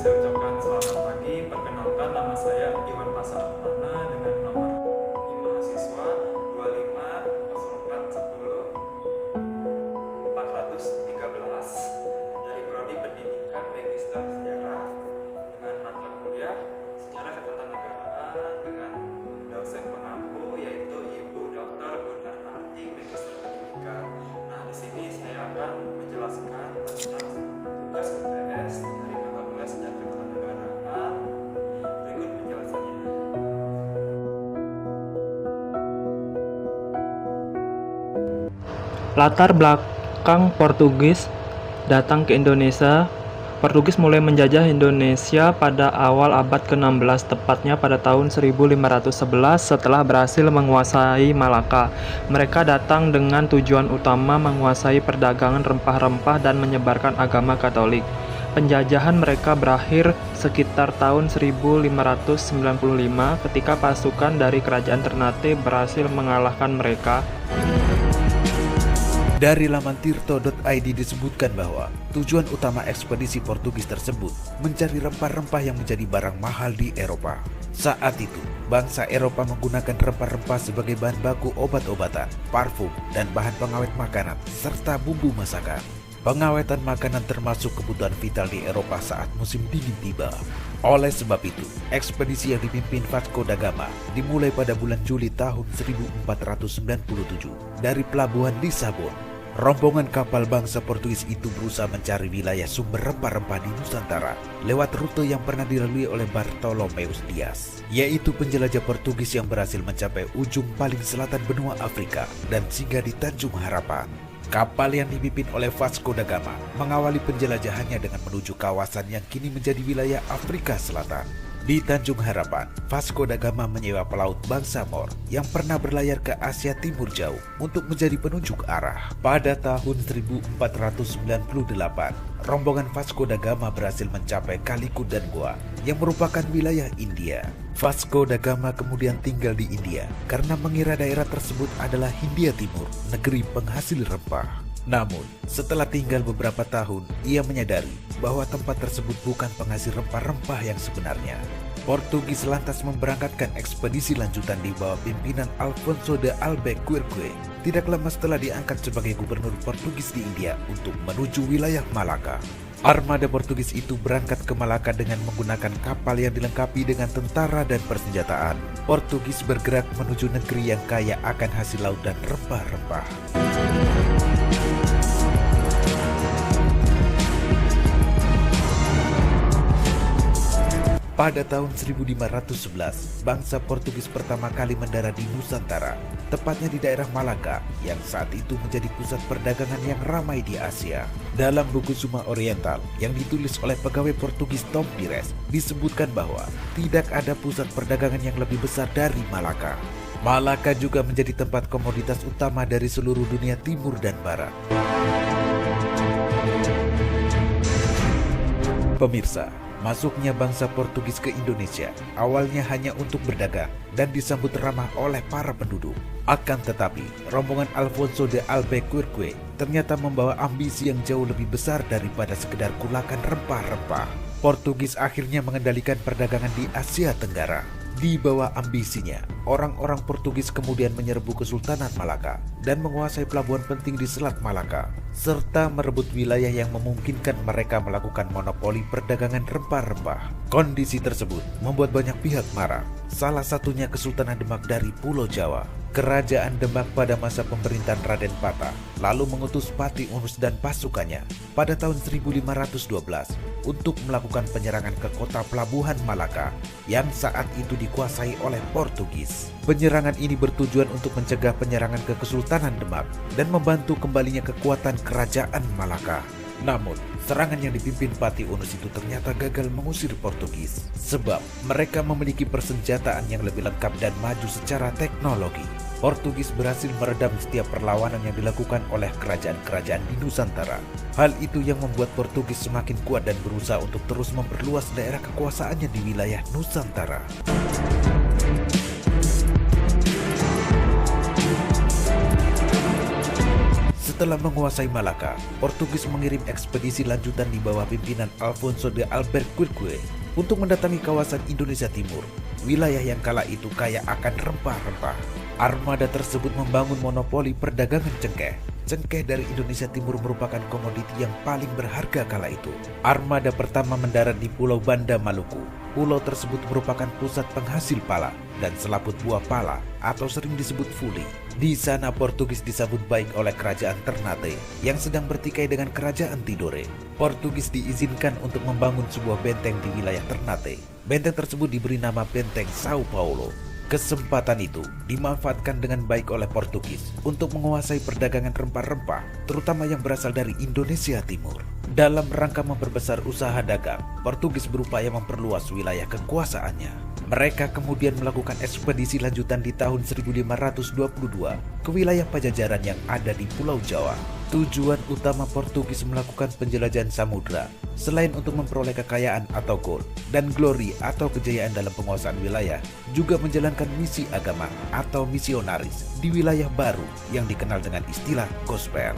saya ucapkan selamat pagi. Perkenalkan, nama saya Iwan Pasarapana dengan nomor mahasiswa 250410 413 dari Prodi Pendidikan Magister Sejarah dengan mata kuliah Sejarah Ketatanegaraan dengan dosen pengampu yaitu Ibu Dr. Gunarti, Magister Pendidikan. Nah, di sini saya akan menjelaskan tentang tugas UTS dari mata kuliah Sejarah Ketatanegaraan. Berikut penjelasannya. Latar belakang Portugis datang ke Indonesia. Portugis mulai menjajah Indonesia pada awal abad ke-16, tepatnya pada tahun 1511 setelah berhasil menguasai Malaka. Mereka datang dengan tujuan utama menguasai perdagangan rempah-rempah dan menyebarkan agama Katolik. Penjajahan mereka berakhir sekitar tahun 1595 ketika pasukan dari kerajaan Ternate berhasil mengalahkan mereka. Dari laman tirto.id disebutkan bahwa tujuan utama ekspedisi Portugis tersebut mencari rempah-rempah yang menjadi barang mahal di Eropa. Saat itu, bangsa Eropa menggunakan rempah-rempah sebagai bahan baku obat-obatan, parfum, dan bahan pengawet makanan, serta bumbu masakan. Pengawetan makanan termasuk kebutuhan vital di Eropa saat musim dingin tiba. Oleh sebab itu, ekspedisi yang dipimpin Vasco da Gama dimulai pada bulan Juli tahun 1497 dari pelabuhan Lisabon. Rombongan kapal bangsa Portugis itu berusaha mencari wilayah sumber rempah-rempah di Nusantara lewat rute yang pernah dilalui oleh Bartolomeus Dias, yaitu penjelajah Portugis yang berhasil mencapai ujung paling selatan benua Afrika dan singgah di Tanjung Harapan. Kapal yang dipimpin oleh Vasco da Gama mengawali penjelajahannya dengan menuju kawasan yang kini menjadi wilayah Afrika Selatan. Di Tanjung Harapan, Vasco da Gama menyewa pelaut bangsa Moor yang pernah berlayar ke Asia Timur jauh untuk menjadi penunjuk arah. Pada tahun 1498, rombongan Vasco da Gama berhasil mencapai Calicut dan Goa yang merupakan wilayah India. Vasco da Gama kemudian tinggal di India karena mengira daerah tersebut adalah Hindia Timur, negeri penghasil rempah. Namun, setelah tinggal beberapa tahun, ia menyadari bahwa tempat tersebut bukan penghasil rempah-rempah yang sebenarnya. Portugis lantas memberangkatkan ekspedisi lanjutan di bawah pimpinan Alfonso de Albuquerque. Tidak lama setelah diangkat sebagai gubernur Portugis di India untuk menuju wilayah Malaka. Armada Portugis itu berangkat ke Malaka dengan menggunakan kapal yang dilengkapi dengan tentara dan persenjataan. Portugis bergerak menuju negeri yang kaya akan hasil laut dan rempah-rempah. Pada tahun 1511, bangsa Portugis pertama kali mendarat di Nusantara, tepatnya di daerah Malaka, yang saat itu menjadi pusat perdagangan yang ramai di Asia. Dalam buku Suma Oriental yang ditulis oleh pegawai Portugis Tom Pires, disebutkan bahwa tidak ada pusat perdagangan yang lebih besar dari Malaka. Malaka juga menjadi tempat komoditas utama dari seluruh dunia timur dan barat. Pemirsa, masuknya bangsa Portugis ke Indonesia awalnya hanya untuk berdagang dan disambut ramah oleh para penduduk. Akan tetapi, rombongan Alfonso de Albuquerque ternyata membawa ambisi yang jauh lebih besar daripada sekedar kulakan rempah-rempah. Portugis akhirnya mengendalikan perdagangan di Asia Tenggara. Di bawah ambisinya, orang-orang Portugis kemudian menyerbu Kesultanan Malaka dan menguasai pelabuhan penting di Selat Malaka, serta merebut wilayah yang memungkinkan mereka melakukan monopoli perdagangan rempah-rempah. Kondisi tersebut membuat banyak pihak marah, salah satunya Kesultanan Demak dari Pulau Jawa. Kerajaan Demak pada masa pemerintahan Raden Patah lalu mengutus Pati Unus dan pasukannya pada tahun 1512 untuk melakukan penyerangan ke kota pelabuhan Malaka yang saat itu dikuasai oleh Portugis. Penyerangan ini bertujuan untuk mencegah penyerangan ke Kesultanan Demak dan membantu kembalinya kekuatan kerajaan Malaka. Namun, serangan yang dipimpin Pati Unus itu ternyata gagal mengusir Portugis, sebab mereka memiliki persenjataan yang lebih lengkap dan maju secara teknologi. Portugis berhasil meredam setiap perlawanan yang dilakukan oleh kerajaan-kerajaan di Nusantara. Hal itu yang membuat Portugis semakin kuat dan berusaha untuk terus memperluas daerah kekuasaannya di wilayah Nusantara. Setelah menguasai Malaka, Portugis mengirim ekspedisi lanjutan di bawah pimpinan Alfonso de Albuquerque untuk mendatangi kawasan Indonesia Timur, wilayah yang kala itu kaya akan rempah-rempah. Armada tersebut membangun monopoli perdagangan cengkeh. Cengkeh dari Indonesia Timur merupakan komoditi yang paling berharga kala itu. Armada pertama mendarat di Pulau Banda, Maluku. Pulau tersebut merupakan pusat penghasil pala dan selaput buah pala atau sering disebut fuli. Di sana Portugis disambut baik oleh kerajaan Ternate yang sedang bertikai dengan kerajaan Tidore. Portugis diizinkan untuk membangun sebuah benteng di wilayah Ternate. Benteng tersebut diberi nama Benteng Sao Paulo. Kesempatan itu dimanfaatkan dengan baik oleh Portugis untuk menguasai perdagangan rempah-rempah, terutama yang berasal dari Indonesia Timur. Dalam rangka memperbesar usaha dagang, Portugis berupaya memperluas wilayah kekuasaannya. Mereka kemudian melakukan ekspedisi lanjutan di tahun 1522 ke wilayah Pajajaran yang ada di Pulau Jawa. Tujuan utama Portugis melakukan penjelajahan samudra, selain untuk memperoleh kekayaan atau gold dan glory atau kejayaan dalam penguasaan wilayah, juga menjalankan misi agama atau misionaris di wilayah baru yang dikenal dengan istilah gospel.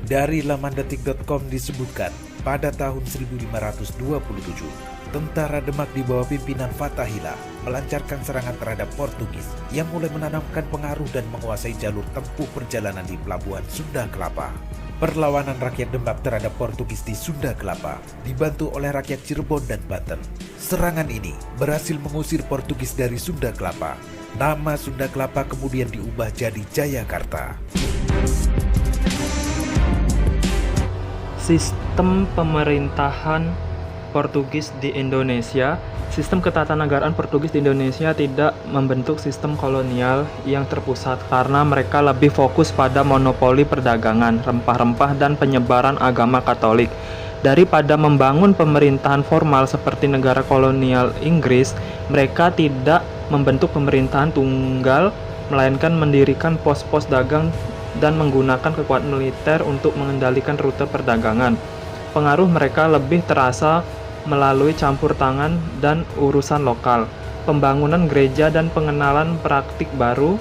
Dari laman detik.com disebutkan, pada tahun 1527, tentara Demak di bawah pimpinan Fathahillah melancarkan serangan terhadap Portugis yang mulai menanamkan pengaruh dan menguasai jalur tempuh perjalanan di pelabuhan Sunda Kelapa. Perlawanan rakyat Demak terhadap Portugis di Sunda Kelapa dibantu oleh rakyat Cirebon dan Banten. Serangan ini berhasil mengusir Portugis dari Sunda Kelapa. Nama Sunda Kelapa kemudian diubah jadi Jayakarta. Sistem pemerintahan Portugis di Indonesia. Sistem ketatanegaraan Portugis di Indonesia tidak membentuk sistem kolonial yang terpusat karena mereka lebih fokus pada monopoli perdagangan, rempah-rempah, dan penyebaran agama Katolik. Daripada membangun pemerintahan formal seperti negara kolonial Inggris, mereka tidak membentuk pemerintahan tunggal, melainkan mendirikan pos-pos dagang dan menggunakan kekuatan militer untuk mengendalikan rute perdagangan. Pengaruh mereka lebih terasa melalui campur tangan dan urusan lokal, pembangunan gereja dan pengenalan praktik baru.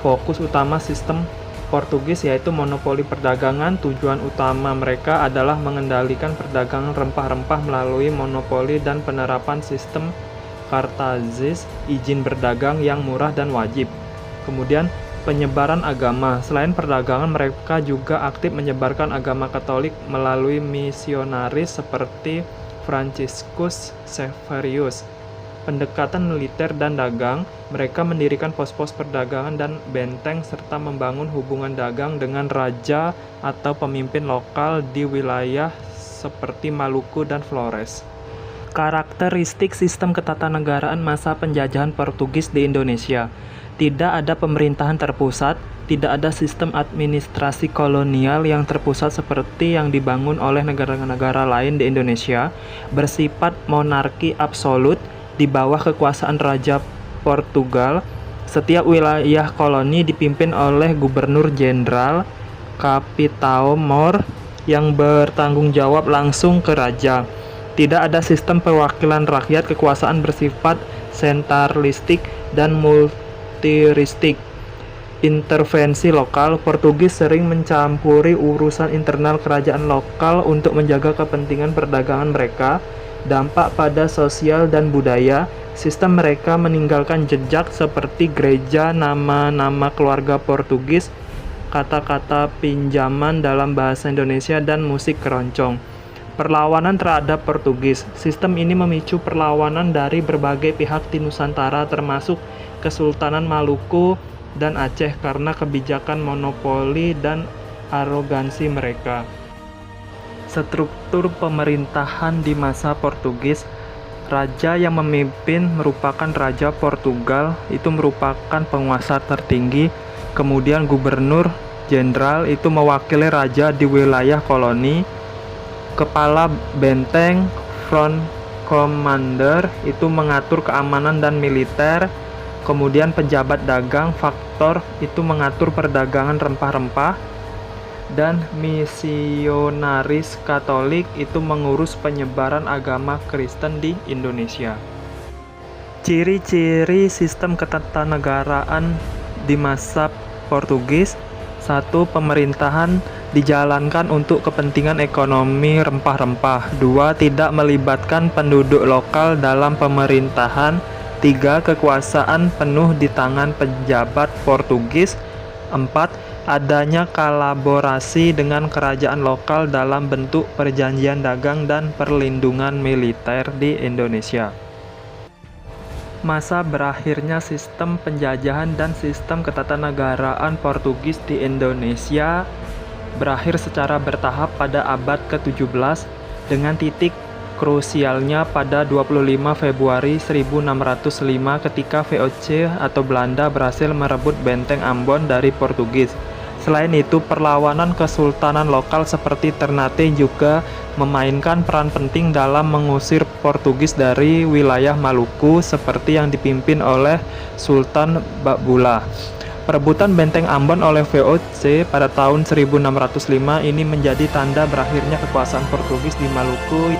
Fokus utama sistem Portugis yaitu monopoli perdagangan. Tujuan utama mereka adalah mengendalikan perdagangan rempah-rempah melalui monopoli dan penerapan sistem Kartazis, izin berdagang yang murah dan wajib. Kemudian penyebaran agama. Selain perdagangan, mereka juga aktif menyebarkan agama Katolik melalui misionaris seperti Franciscus Xaverius. Pendekatan militer dan dagang, mereka mendirikan pos-pos perdagangan dan benteng serta membangun hubungan dagang dengan raja atau pemimpin lokal di wilayah seperti Maluku dan Flores. Karakteristik sistem ketatanegaraan masa penjajahan Portugis di Indonesia. Tidak ada pemerintahan terpusat, tidak ada sistem administrasi kolonial yang terpusat seperti yang dibangun oleh negara-negara lain di Indonesia, bersifat monarki absolut di bawah kekuasaan Raja Portugal. Setiap wilayah koloni dipimpin oleh Gubernur Jenderal Capitão Mor yang bertanggung jawab langsung ke Raja. Tidak ada sistem perwakilan rakyat, kekuasaan bersifat sentralistik dan multiristik. Intervensi lokal, Portugis sering mencampuri urusan internal kerajaan lokal untuk menjaga kepentingan perdagangan mereka. Dampak pada sosial dan budaya, sistem mereka meninggalkan jejak seperti gereja, nama-nama keluarga Portugis, kata-kata pinjaman dalam bahasa Indonesia, dan musik keroncong. Perlawanan terhadap Portugis. Sistem ini memicu perlawanan dari berbagai pihak di Nusantara termasuk Kesultanan Maluku dan Aceh karena kebijakan monopoli dan arogansi mereka. Struktur pemerintahan di masa Portugis. Raja yang memimpin merupakan Raja Portugal, itu merupakan penguasa tertinggi. Kemudian Gubernur Jenderal itu mewakili Raja di wilayah koloni. Kepala benteng, front commander, itu mengatur keamanan dan militer. Kemudian pejabat dagang, faktor, itu mengatur perdagangan rempah-rempah. Dan misionaris Katolik itu mengurus penyebaran agama Kristen di Indonesia. Ciri-ciri sistem ketatanegaraan di masa Portugis. 1. Pemerintahan dijalankan untuk kepentingan ekonomi rempah-rempah. 2. Tidak melibatkan penduduk lokal dalam pemerintahan. 3. Kekuasaan penuh di tangan pejabat Portugis. 4. Adanya kolaborasi dengan kerajaan lokal dalam bentuk perjanjian dagang dan perlindungan militer di Indonesia. Masa berakhirnya sistem penjajahan dan sistem ketatanegaraan Portugis di Indonesia berakhir secara bertahap pada abad ke-17 dengan titik krusialnya pada 25 Februari 1605 ketika VOC atau Belanda berhasil merebut benteng Ambon dari Portugis. Selain itu, perlawanan kesultanan lokal seperti Ternate juga memainkan peran penting dalam mengusir Portugis dari wilayah Maluku seperti yang dipimpin oleh Sultan Bakbula. Perebutan benteng Ambon oleh VOC pada tahun 1605 ini menjadi tanda berakhirnya kekuasaan Portugis di Maluku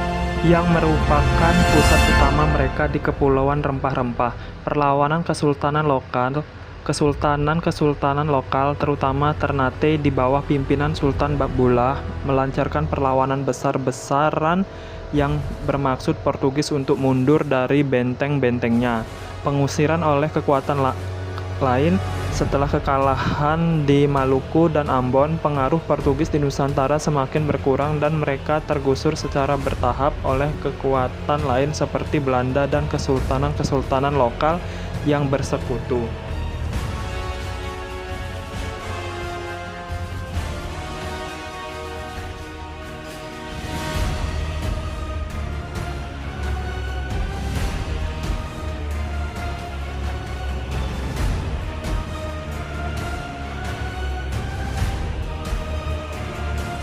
yang merupakan pusat utama mereka di Kepulauan Rempah-Rempah. Perlawanan kesultanan lokal terutama Ternate di bawah pimpinan Sultan Bakbula melancarkan perlawanan besar-besaran yang bermaksud Portugis untuk mundur dari benteng-bentengnya. Pengusiran oleh kekuatan lain setelah kekalahan di Maluku dan Ambon, pengaruh Portugis di Nusantara semakin berkurang dan mereka tergusur secara bertahap oleh kekuatan lain seperti Belanda dan kesultanan-kesultanan lokal yang bersekutu.